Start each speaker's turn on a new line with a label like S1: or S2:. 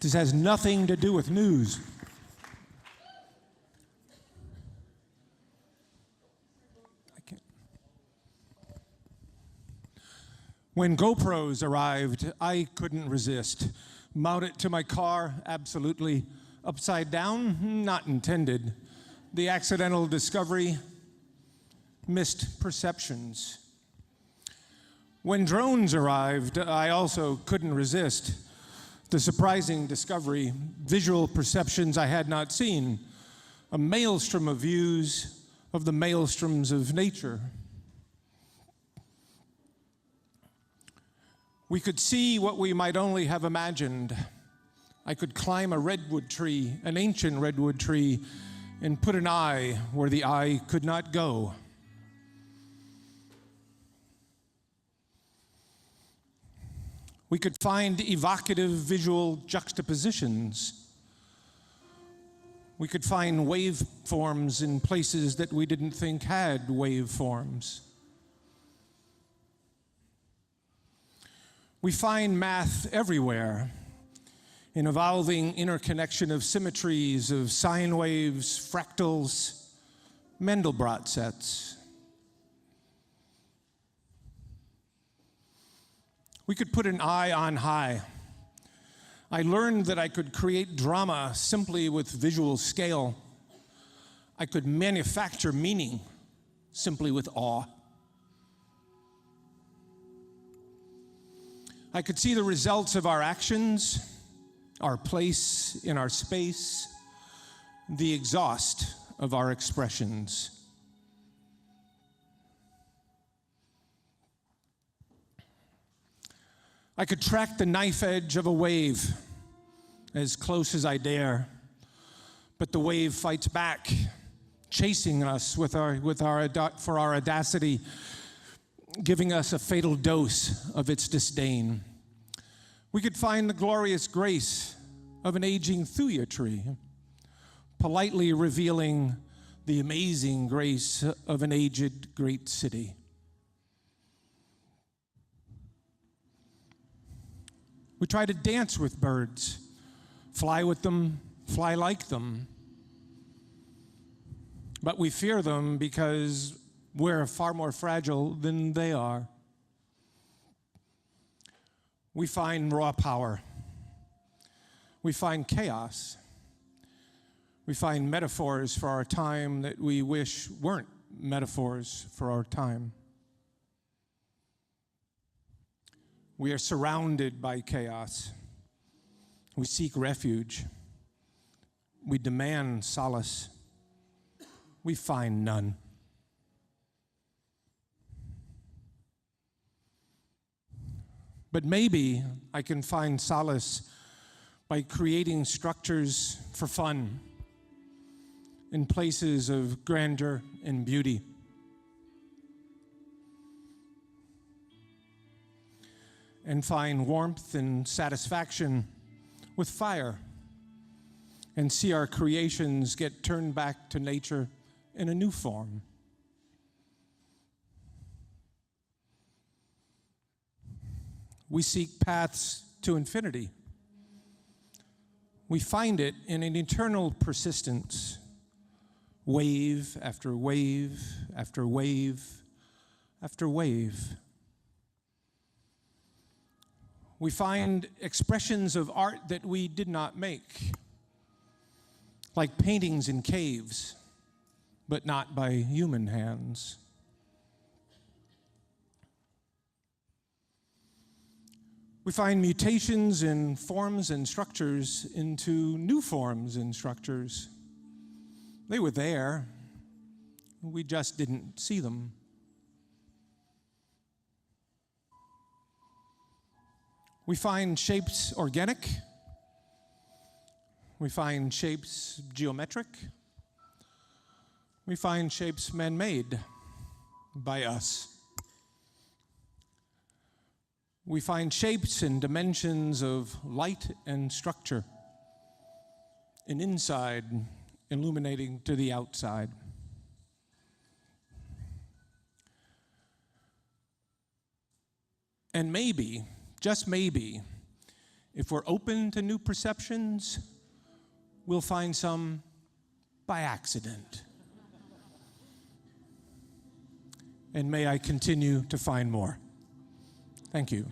S1: This has nothing to do with news. When GoPros arrived, I couldn't resist. Mount it to my car, absolutely. Upside down, not intended. The accidental discovery, missed perceptions. When drones arrived, I also couldn't resist. The surprising discovery, visual perceptions I had not seen. A maelstrom of views of the maelstroms of nature. We could see what we might only have imagined. I could climb a redwood tree, an ancient redwood tree, and put an eye where the eye could not go. We could find evocative visual juxtapositions. We could find waveforms in places that we didn't think had waveforms. We find math everywhere, an evolving interconnection of symmetries, of sine waves, fractals, Mandelbrot sets. We could put an eye on high. I learned that I could create drama simply with visual scale. I could manufacture meaning simply with awe. I could see the results of our actions, our place in our space, the exhaust of our expressions. I could track the knife edge of a wave as close as I dare, but the wave fights back, chasing us for our audacity, giving us a fatal dose of its disdain. We could find the glorious grace of an aging thuya tree, politely revealing the amazing grace of an aged great city. We try to dance with birds, fly with them, fly like them. But we fear them because we're far more fragile than they are. We find raw power. We find chaos. We find metaphors for our time that we wish weren't metaphors for our time. We are surrounded by chaos. We seek refuge. We demand solace. We find none. But maybe I can find solace by creating structures for fun in places of grandeur and beauty. And find warmth and satisfaction with fire and see our creations get turned back to nature in a new form. We seek paths to infinity. We find it in an eternal persistence, wave after wave after wave after wave. We find expressions of art that we did not make, like paintings in caves, but not by human hands. We find mutations in forms and structures into new forms and structures. They were there, we just didn't see them. We find shapes organic. We find shapes geometric. We find shapes man-made by us. We find shapes and dimensions of light and structure, an inside illuminating to the outside. And maybe, just maybe, If we're open to new perceptions, we'll find some by accident. And may I continue to find more. Thank you.